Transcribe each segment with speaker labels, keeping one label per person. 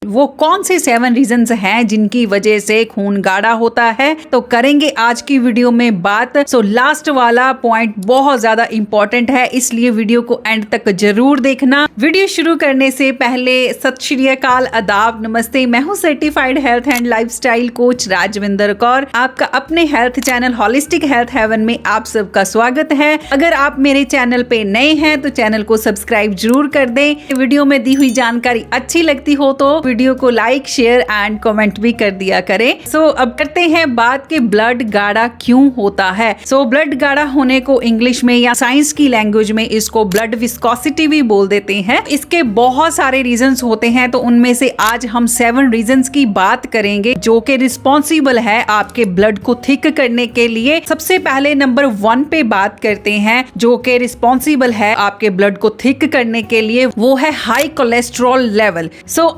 Speaker 1: वो कौन से 7 रीजंस हैं जिनकी वजह से खून गाढ़ा होता है, तो करेंगे आज की वीडियो में बात। लास्ट वाला पॉइंट बहुत ज्यादा इंपॉर्टेंट है, इसलिए वीडियो को एंड तक जरूर देखना। वीडियो शुरू करने से पहले सत श्री अकाल, आदाब, नमस्ते। मैं हूँ certified health and lifestyle coach Rajwinder Kaur. आपका अपने health channel holistic health haven में आप सबका स्वागत है। अगर आप मेरे चैनल पे नए हैं तो चैनल को सब्सक्राइब जरूर कर दें। वीडियो में दी हुई जानकारी अच्छी लगती हो तो वीडियो को लाइक, शेयर एंड कमेंट भी कर दिया करें। अब करते हैं बात कि ब्लड गाढ़ा क्यों होता है। ब्लड गाढ़ा होने को इंग्लिश में या साइंस की लैंग्वेज में इसको ब्लड विस्कोसिटी भी बोल देते हैं। इसके बहुत सारे रीजंस होते हैं, तो उनमें से आज हम 7 रीजंस की बात करेंगे जो कि रिस्पॉन्सिबल है आपके ब्लड को थिक करने के लिए। सबसे पहले नंबर 1 पे बात करते हैं जो कि रिस्पॉन्सिबल है आपके ब्लड को थिक करने के लिए, वो है हाई कोलेस्ट्रॉल लेवल।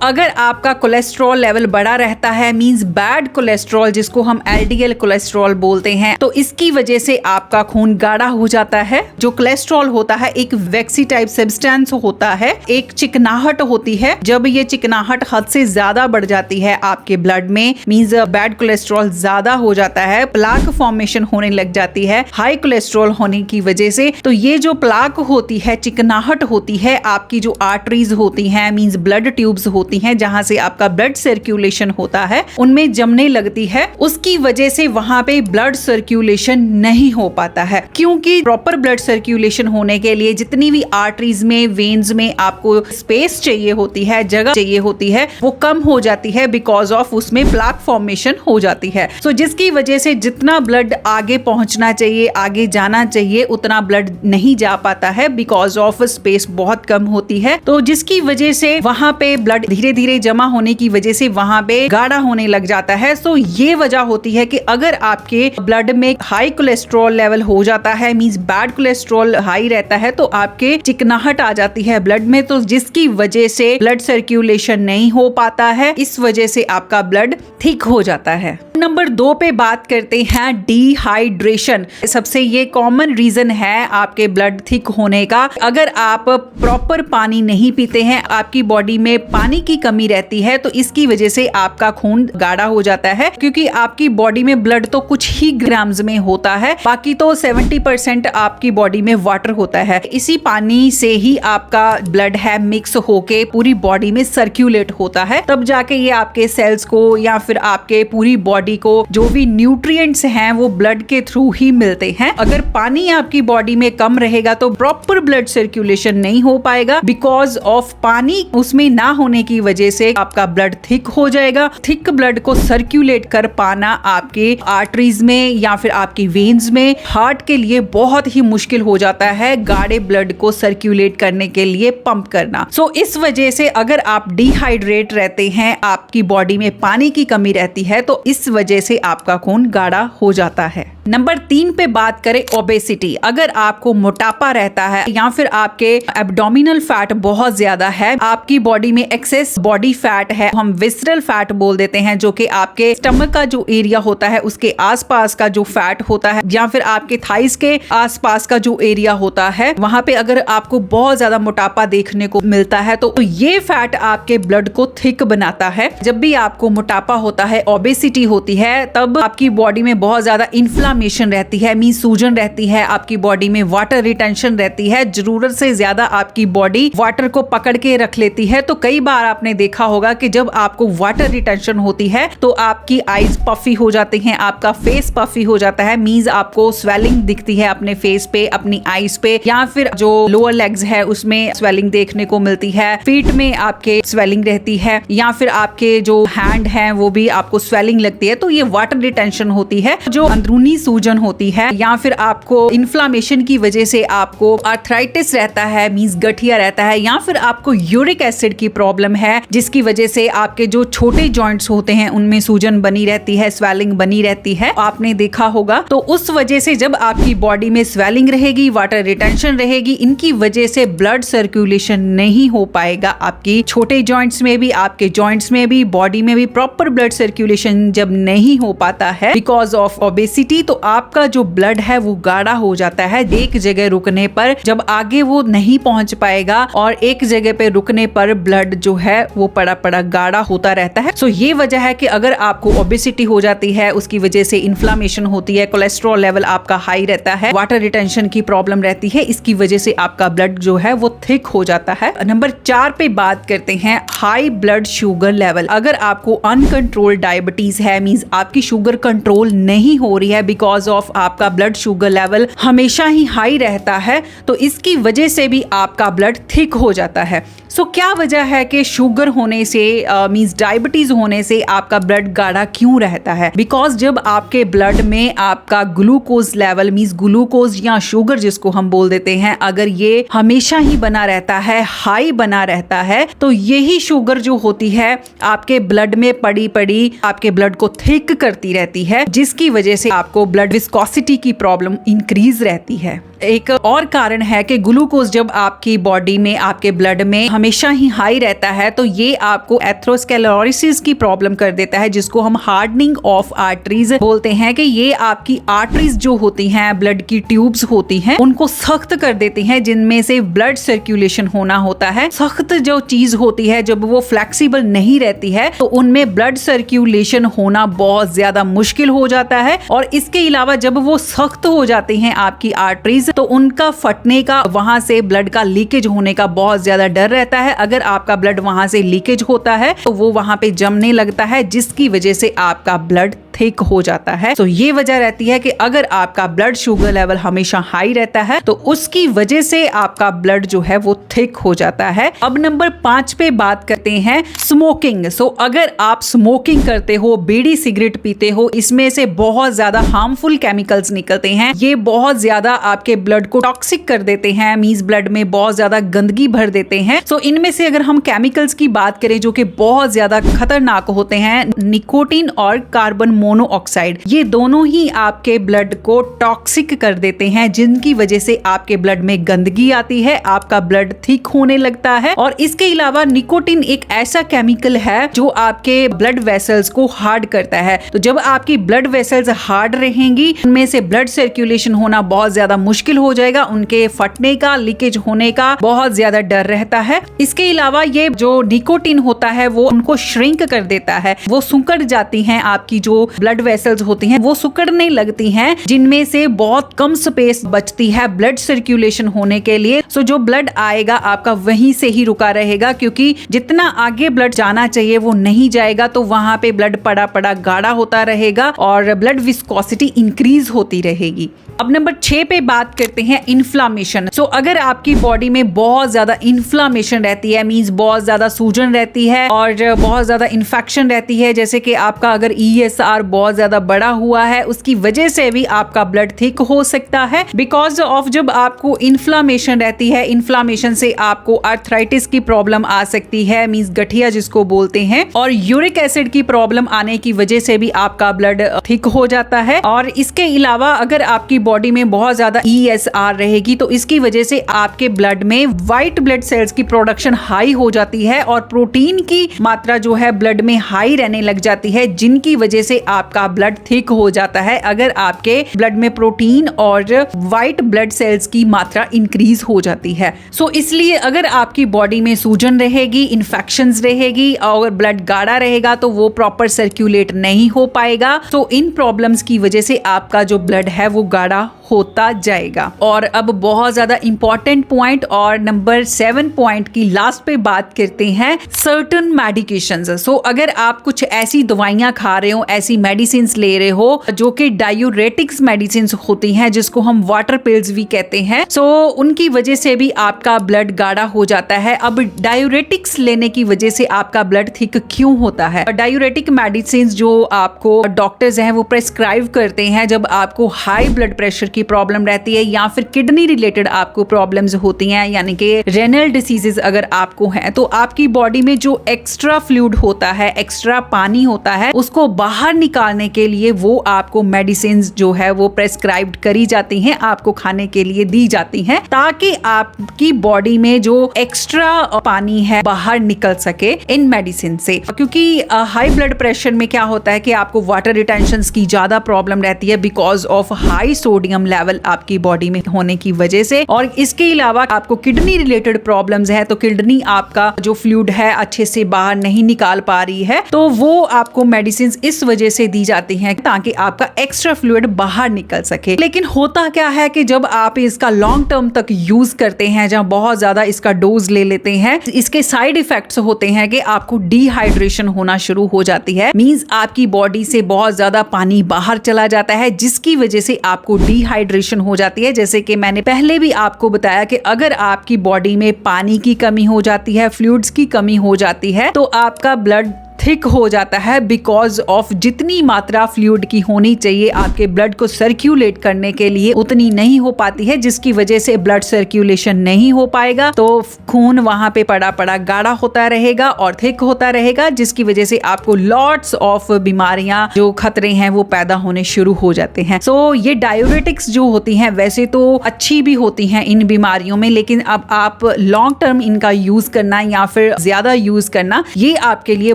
Speaker 1: अगर आपका कोलेस्ट्रॉल लेवल बढ़ा रहता है, मींस बैड कोलेस्ट्रॉल, जिसको हम एलडीएल कोलेस्ट्रॉल बोलते हैं, तो इसकी वजह से आपका खून गाढ़ा हो जाता है। जो कोलेस्ट्रॉल होता है एक वैक्सी टाइप सब्सटेंस होता है, एक चिकनाहट होती है। जब ये चिकनाहट हद से ज्यादा बढ़ जाती है आपके ब्लड में, मींस बैड कोलेस्ट्रॉल ज्यादा हो जाता है, प्लाक फॉर्मेशन होने लग जाती है हाई कोलेस्ट्रॉल होने की वजह से। तो ये जो प्लाक होती है, चिकनाहट होती है, आपकी जो आर्टरीज होती हैं, मींस ब्लड ट्यूब्स होती हैं जहां से आपका ब्लड सर्कुलेशन होता है, उनमें जमने लगती है। उसकी वजह से वहां पे ब्लड सर्कुलेशन नहीं हो पाता है, क्योंकि प्रॉपर ब्लड सर्कुलेशन होने के लिए जितनी भी आर्टरीज में, वेन्स में आपको स्पेस चाहिए होती है, जगह चाहिए होती है, वो कम हो जाती है बिकॉज ऑफ उसमें प्लाक फॉर्मेशन हो जाती है। जिसकी वजह से जितना ब्लड आगे पहुंचना चाहिए, आगे जाना चाहिए, उतना ब्लड नहीं जा पाता है बिकॉज ऑफ स्पेस बहुत कम होती है। तो जिसकी वजह से वहां पे ब्लड धीरे धीरे जमा होने की वजह से वहां पे गाढ़ा होने लग जाता है। ये वजह होती है कि अगर आपके ब्लड में हाई कोलेस्ट्रॉल लेवल हो जाता है, मींस बैड कोलेस्ट्रॉल हाई रहता है, तो आपके चिकनाहट आ जाती है ब्लड में, तो जिसकी वजह से ब्लड सर्कुलेशन नहीं हो पाता है। इस वजह से आपका ब्लड थिक हो जाता है। नंबर 2 पे बात करते हैं डिहाइड्रेशन। सबसे ये कॉमन रीजन है आपके ब्लड थिक होने का। अगर आप प्रॉपर पानी नहीं पीते हैं, आपकी बॉडी में पानी की कमी रहती है, तो इसकी वजह से आपका खून गाढ़ा हो जाता है, क्योंकि आपकी बॉडी में ब्लड तो कुछ ही ग्राम्स में होता है, बाकी तो 70% आपकी बॉडी में वाटर होता है। इसी पानी से ही आपका ब्लड है मिक्स होके पूरी बॉडी में सर्कुलेट होता है, तब जाके ये आपके सेल्स को या फिर आपके पूरी बॉडी को जो भी न्यूट्रिएंट्स हैं वो ब्लड के थ्रू ही मिलते हैं। अगर पानी आपकी बॉडी में कम रहेगा तो प्रॉपर ब्लड सर्कुलेशन नहीं हो पाएगा। बिकॉज ऑफ पानी उसमें ना होने की वजह से आपका ब्लड थिक हो जाएगा। थिक ब्लड को सर्कुलेट कर पाना आपके आर्टरीज में या फिर आपकी वेन्स में हार्ट के लिए बहुत ही मुश्किल हो जाता है, गाढ़े ब्लड को सर्कुलेट करने के लिए पंप करना। इस वजह से अगर आप डिहाइड्रेट रहते हैं, आपकी बॉडी में पानी की कमी रहती है, तो इस वजह से आपका खून गाढ़ा हो जाता है। नंबर 3 पे बात करें ओबेसिटी। अगर आपको मोटापा रहता है या फिर आपके एब्डोमिनल फैट बहुत ज्यादा है, आपकी बॉडी में एक्सेस बॉडी फैट है, हम विसरल फैट बोल देते हैं, जो कि आपके स्टमक का जो एरिया होता है उसके आसपास का जो फैट होता है, या फिर आपके थाइस के आसपास का जो एरिया होता है, वहां पे अगर आपको बहुत ज्यादा मोटापा देखने को मिलता है, तो ये फैट आपके ब्लड को थिक बनाता है। जब भी आपको मोटापा होता है, ओबेसिटी होती है, तब आपकी बॉडी में बहुत ज्यादा इन्फ्लामेशन रहती है, मींस सूजन रहती है, आपकी बॉडी में वाटर रिटेंशन रहती है, जरूरत से ज्यादा आपकी बॉडी वाटर को पकड़ के रख लेती है। तो कई बार आपने देखा होगा कि जब आपको वाटर रिटेंशन होती है तो आपकी आईज पफी हो जाती हैं, आपका फेस पफी हो जाता है, मींस आपको स्वेलिंग दिखती है अपने फेस पे, अपनी आईज पे, या फिर जो लोअर लेग्स है उसमें स्वेलिंग देखने को मिलती है, फीट में आपके स्वेलिंग रहती है, या फिर आपके जो हैंड है वो भी आपको स्वेलिंग लगती है। तो ये वाटर रिटेंशन होती है। जो अंदरूनी सूजन होती है, या फिर आपको इन्फ्लामेशन की वजह से आपको आर्थराइटिस रहता है, मींस गठिया रहता है, या फिर आपको यूरिक एसिड की प्रॉब्लम है, जिसकी वजह से आपके जो छोटे जॉइंट्स होते हैं उनमें सूजन बनी रहती है, स्वेलिंग बनी रहती है, आपने देखा होगा। तो उस वजह से जब आपकी बॉडी में स्वेलिंग रहेगी, वाटर रिटेंशन रहेगी, इनकी वजह से ब्लड सर्कुलेशन नहीं हो पाएगा। आपकी छोटे जॉइंट्स में भी, आपके जॉइंट्स में भी, बॉडी में भी प्रॉपर ब्लड सर्कुलेशन जब नहीं हो पाता है बिकॉज ऑफ ओबेसिटी, तो आपका जो ब्लड है वो गाढ़ा हो जाता है एक जगह रुकने पर, जब आगे वो नहीं पहुंच पाएगा और एक जगह पे रुकने पर ब्लड जो है वो पड़ा पड़ा गाढ़ा होता रहता है। सो ये वजह है कि अगर आपको ओबेसिटी हो जाती है, उसकी वजह से इन्फ्लामेशन होती है, कोलेस्ट्रॉल लेवल आपका हाई रहता है, वाटर रिटेंशन की प्रॉब्लम रहती है, इसकी वजह से आपका ब्लड जो है वो थिक हो जाता है। नंबर 4 पे बात करते हैं हाई ब्लड शुगर लेवल। अगर आपको अनकंट्रोल्ड डायबिटीज है, मींस आपकी शुगर कंट्रोल नहीं हो रही है बिकॉज ऑफ आपका ब्लड शुगर लेवल हमेशा ही हाई रहता है, तो इसकी वजह से भी आपका ब्लड थिक हो जाता है। सो क्या वजह है कि शुगर होने से मींस डायबिटीज होने से आपका ब्लड गाढ़ा क्यों रहता है? बिकॉज जब आपके ब्लड में आपका ग्लूकोज लेवल मींस ग्लूकोज या शुगर जिसको हम बोल देते हैं, अगर ये हमेशा ही बना रहता है, हाई बना रहता है, तो यही शुगर जो होती है आपके ब्लड में पड़ी पड़ी आपके ब्लड को थिक करती रहती है, जिसकी वजह से आपको ब्लड विस्कोसिटी की प्रॉब्लम इंक्रीज रहती है। एक और कारण है कि ग्लूकोज जब आपकी बॉडी में आपके ब्लड में हमेशा ही हाई रहता है, तो ये आपको एथेरोस्क्लेरोसिस की प्रॉब्लम कर देता है, जिसको हम हार्डनिंग ऑफ आर्टरीज बोलते हैं, कि ये आपकी आर्टरीज जो होती हैं, ब्लड की ट्यूब्स होती हैं, उनको सख्त कर देती हैं, जिनमें से ब्लड सर्कुलेशन होना होता है। सख्त जो चीज होती है जब वो फ्लेक्सिबल नहीं रहती है, तो उनमें ब्लड सर्कुलेशन होना बहुत ज्यादा मुश्किल हो जाता है। और इसके अलावा जब वो सख्त हो जाती हैं आपकी आर्टरीज, तो उनका फटने का, वहां से ब्लड का लीकेज होने का बहुत ज्यादा डर रहता है। अगर आपका ब्लड वहां से लीकेज होता है तो वो वहां पे जमने लगता है, जिसकी वजह से आपका ब्लड थिक हो जाता है। तो ये वजह रहती है कि अगर आपका ब्लड शुगर लेवल हमेशा हाई रहता है, तो उसकी वजह से आपका ब्लड जो है वो थिक हो जाता है। अब नंबर 5 पे बात करते हैं स्मोकिंग। सो अगर आप स्मोकिंग करते हो, बीड़ी सिगरेट पीते हो, इसमें से बहुत ज्यादा हार्मफुल केमिकल्स निकलते हैं। ये बहुत ज्यादा आपके ब्लड को टॉक्सिक कर देते हैं, मींस ब्लड में बहुत ज्यादा गंदगी भर देते हैं। सो इनमें से अगर हम केमिकल्स की बात करें जो कि बहुत ज्यादा खतरनाक होते हैं, निकोटीन और कार्बन मोनोऑक्साइड, ये दोनों ही आपके ब्लड को टॉक्सिक कर देते हैं, जिनकी वजह से आपके ब्लड में गंदगी आती है, आपका ब्लड थिक होने लगता है। और इसके अलावा निकोटीन एक ऐसा केमिकल है जो आपके ब्लड वेसल्स को हार्ड करता है। तो जब आपकी ब्लड वेसल्स हार्ड रहेंगी, उनमें से ब्लड सर्कुलेशन होना बहुत ज्यादा मुश्किल हो जाएगा, उनके फटने का, लीकेज होने का बहुत ज्यादा डर रहता है। इसके अलावा ये जो निकोटीन होता है वो उनको श्रिंक कर देता है, वो सुकड़ जाती हैं, आपकी जो ब्लड वेसल्स होती हैं वो सुकड़ने लगती हैं, जिनमें से बहुत कम स्पेस बचती है ब्लड सर्कुलेशन होने के लिए। सो जो ब्लड आएगा आपका वहीं से ही रुका रहेगा, क्योंकि जितना आगे ब्लड जाना चाहिए वो नहीं जाएगा, तो वहां पे ब्लड पड़ा पड़ा गाढ़ा होता रहेगा और ब्लड विस्कोसिटी इंक्रीज होती रहेगी। अब नंबर 6 पे बात करते हैं इन्फ्लामेशन। सो अगर आपकी बॉडी में बहुत ज्यादा इन्फ्लामेशन रहती है, मींस बहुत ज्यादा सूजन रहती है और बहुत ज्यादा इन्फेक्शन रहती है, जैसे कि आपका अगर ESR बहुत ज्यादा बड़ा हुआ है, उसकी वजह से भी आपका ब्लड थिक हो सकता है। बिकॉज ऑफ जब आपको इन्फ्लामेशन रहती है, इन्फ्लामेशन से आपको आर्थराइटिस की प्रॉब्लम आ सकती है, मींस गठिया जिसको बोलते हैं, और यूरिक एसिड की प्रॉब्लम आने की वजह से भी आपका ब्लड थिक हो जाता है। और इसके अलावा अगर आपकी बॉडी में बहुत ज्यादा ESR रहेगी, तो इसकी वजह से आपके ब्लड में व्हाइट ब्लड सेल्स की प्रोडक्शन हाई हो जाती है और प्रोटीन की मात्रा जो है ब्लड में हाई रहने लग जाती है, जिनकी वजह से आपका ब्लड थिक हो जाता है। अगर आपके ब्लड में प्रोटीन और व्हाइट ब्लड सेल्स की मात्रा इंक्रीज हो जाती है। सो इसलिए अगर आपकी बॉडी में सूजन रहेगी, इन्फेक्शंस रहेगी और ब्लड गाढ़ा रहेगा, तो वो प्रॉपर सर्कुलेट नहीं हो पाएगा। तो इन प्रॉब्लम्स की वजह से आपका जो ब्लड है वो गाढ़ा होता जाएगा। और अब बहुत ज्यादा इंपॉर्टेंट पॉइंट और नंबर 7 पॉइंट की लास्ट पे बात करते हैं सर्टेन मेडिकेशंस। सो अगर आप कुछ ऐसी दवाइयां खा रहे हो, ऐसी मेडिसिन ले रहे हो जो कि डायूरेटिक्स मेडिसिन होती हैं, जिसको हम वाटर पिल्स भी कहते हैं, सो उनकी वजह से भी आपका ब्लड गाढ़ा हो जाता है। अब डायूरेटिक्स लेने की वजह से आपका ब्लड थिक क्यों होता है? डायूरेटिक मेडिसिन जो आपको डॉक्टर्स हैं वो प्रेस्क्राइब करते हैं जब आपको हाई ब्लड प्रेशर की की प्रॉब्लम रहती है या फिर किडनी रिलेटेड आपको प्रॉब्लम्स होती हैं, यानी कि रेनल डिसीजेज अगर आपको है, तो आपकी बॉडी में जो एक्स्ट्रा फ्लूइड होता है, एक्स्ट्रा पानी होता है, उसको बाहर निकालने के लिए वो आपको मेडिसिन जो है वो प्रेस्क्राइब्ड करी जाती हैं, आपको खाने के लिए दी जाती हैं, ताकि आपकी बॉडी में जो एक्स्ट्रा पानी है बाहर निकल सके इन मेडिसिन से। क्योंकि हाई ब्लड प्रेशर में क्या होता है कि आपको वाटर रिटेंशन की ज्यादा प्रॉब्लम रहती है because of high sodium level आपकी बॉडी में होने की वजह से। और इसके अलावा आपको किडनी रिलेटेड प्रॉब्लम्स है, तो किडनी आपका जो फ्लूइड है अच्छे से बाहर नहीं निकाल पा रही है, तो वो आपको मेडिसिन इस वजह से दी जाती हैं ताकि आपका एक्स्ट्रा फ्लूइड बाहर निकल सके। लेकिन होता क्या है कि जब आप इसका लॉन्ग टर्म तक यूज करते हैं, जहां बहुत ज्यादा इसका डोज ले लेते हैं, इसके साइड इफेक्ट्स होते हैं कि आपको डिहाइड्रेशन होना शुरू हो जाती है। मींस आपकी बॉडी से बहुत ज्यादा पानी बाहर चला जाता है, जिसकी वजह से आपको डिहाइड्रेशन हो जाती है। जैसे कि मैंने पहले भी आपको बताया कि अगर आपकी बॉडी में पानी की कमी हो जाती है, फ्लूइड्स की कमी हो जाती है, तो आपका ब्लड थिक हो जाता है बिकॉज ऑफ जितनी मात्रा फ्लूइड की होनी चाहिए आपके ब्लड को सर्क्यूलेट करने के लिए उतनी नहीं हो पाती है, जिसकी वजह से ब्लड सर्क्यूलेशन नहीं हो पाएगा, तो खून वहां पे पड़ा पड़ा गाढ़ा होता रहेगा और थिक होता रहेगा, जिसकी वजह से आपको लॉट्स ऑफ बीमारियां जो खतरे हैं वो पैदा होने शुरू हो जाते हैं। सो ये डायूरेटिक्स जो होती हैं वैसे तो अच्छी भी होती हैं इन बीमारियों में, लेकिन अब आप लॉन्ग टर्म इनका यूज करना या फिर ज्यादा यूज करना ये आपके लिए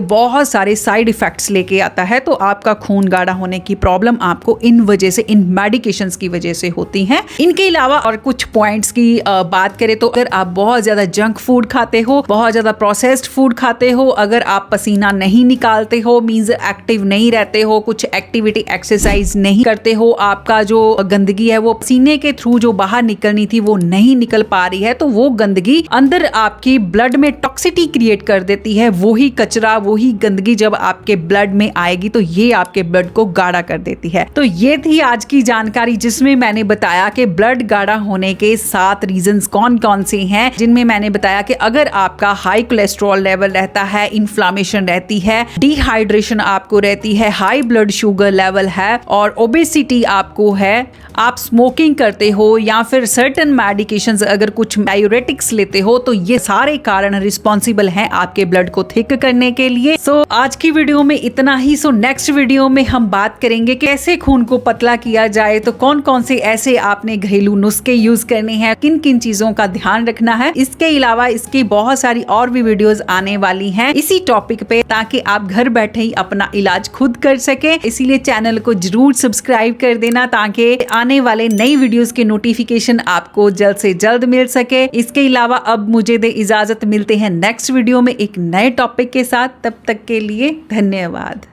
Speaker 1: बहुत सारे साइड इफेक्ट्स लेके आता है। तो आपका खून गाढ़ा होने की प्रॉब्लम आपको इन वजह से, इन मेडिकेशंस की वजह से होती हैं। इनके अलावा और कुछ पॉइंट्स की बात करें तो अगर आप बहुत ज्यादा जंक फूड खाते हो, बहुत ज्यादा प्रोसेस्ड फूड खाते हो, अगर आप पसीना नहीं निकालते हो, मींस एक्टिव नहीं रहते हो, कुछ एक्टिविटी एक्सरसाइज नहीं करते हो, आपका जो गंदगी है वो पसीने के थ्रू जो बाहर निकलनी थी वो नहीं निकल पा रही है, तो वो गंदगी अंदर आपकी ब्लड में टॉक्सिटी क्रिएट कर देती है। वही कचरा, वही गंदगी जब आपके ब्लड में आएगी तो ये आपके ब्लड को गाढ़ा कर देती है। तो ये थी आज की जानकारी जिसमें मैंने बताया कि ब्लड गाढ़ा होने के 7 रीजंस कौन कौन से हैं, जिनमें मैंने बताया कि अगर आपका हाई कोलेस्ट्रॉल लेवल रहता है, इन्फ्लामेशन रहती है, डिहाइड्रेशन आपको रहती है, हाई ब्लड शुगर लेवल है और ओबेसिटी आपको है, आप स्मोकिंग करते हो या फिर सर्टेन मेडिकेशंस अगर कुछ डायूरेटिक्स लेते हो, तो ये सारे कारण रिस्पॉन्सिबल हैं आपके ब्लड को थिक करने के लिए। सो आज की वीडियो में इतना ही। सो नेक्स्ट वीडियो में हम बात करेंगे कैसे खून को पतला किया जाए, तो कौन कौन से ऐसे आपने घरेलू नुस्खे यूज करने हैं, किन किन चीजों का ध्यान रखना है। इसके अलावा इसकी बहुत सारी और भी वीडियोस आने वाली हैं इसी टॉपिक पे, ताकि आप घर बैठे ही अपना इलाज खुद कर सके। इसीलिए चैनल को जरूर सब्सक्राइब कर देना ताकि आने वाले नई वीडियोस के नोटिफिकेशन आपको जल्द से जल्द मिल सके। इसके अलावा अब मुझे दे इजाजत, मिलते हैं नेक्स्ट वीडियो में एक नए टॉपिक के साथ। तब तक के लिए धन्यवाद।